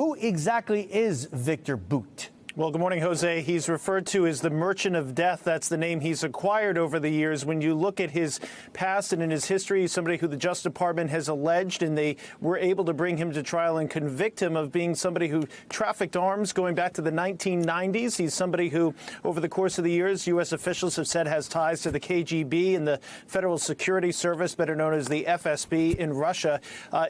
Who exactly is Viktor Bout? Well, good morning, Jose. He's referred to as the Merchant of Death. That's the name he's acquired over the years. When you look at his past and in his history, he's somebody who the Justice Department has alleged, and they were able to bring him to trial and convict him of being somebody who trafficked arms going back to the 1990s. He's somebody who, over the course of the years, U.S. officials have said has ties to the KGB and the Federal Security Service, better known as the FSB in Russia.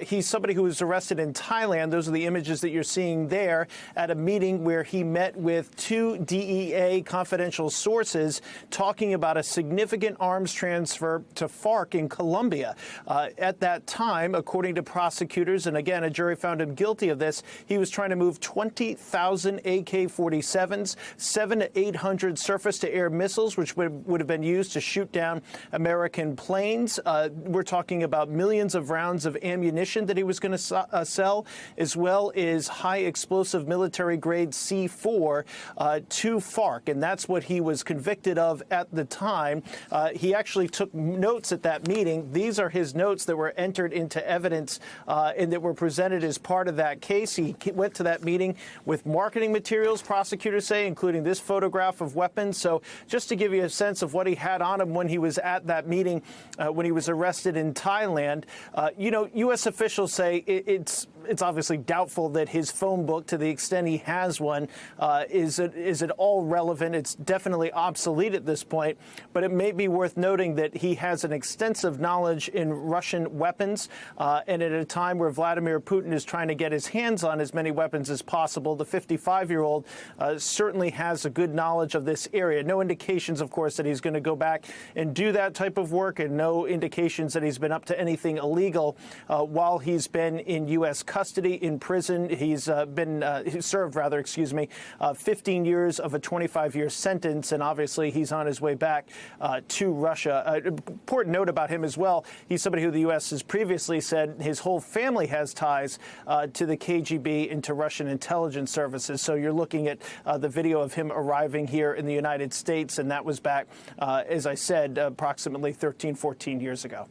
He's somebody who was arrested in Thailand. Those are the images that you're seeing there at a meeting where he met with two DEA confidential sources talking about a significant arms transfer to FARC in Colombia. At that time, according to prosecutors, and again, a jury found him guilty of this, he was trying to move 20,000 AK-47s, 700 to 800 surface-to-air missiles, which would have been used to shoot down American planes. We're talking about millions of rounds of ammunition that he was going to sell, as well as high-explosive military-grade C4 to FARC, and that's what he was convicted of at the time. He actually took notes at that meeting. These are his notes that were entered into evidence and that were presented as part of that case. He went to that meeting with marketing materials, prosecutors say, including this photograph of weapons. So just to give you a sense of what he had on him when he was at that meeting, when he was arrested in Thailand, U.S. officials say it's obviously doubtful that his phone book, to the extent he has one, is it all relevant? It's definitely obsolete at this point, but it may be worth noting that he has an extensive knowledge in Russian weapons, and at a time where Vladimir Putin is trying to get his hands on as many weapons as possible, the 55-year-old certainly has a good knowledge of this area. No indications, of course, that he's going to go back and do that type of work, and no indications that he's been up to anything illegal while he's been in U.S. custody in prison. He's served 15 years of a 25-year sentence, and obviously he's on his way back to Russia. Important note about him as well, he's somebody who the U.S. has previously said his whole family has ties to the KGB and to Russian intelligence services. So you're looking at the video of him arriving here in the United States, and that was back, as I said, approximately 13, 14 years ago.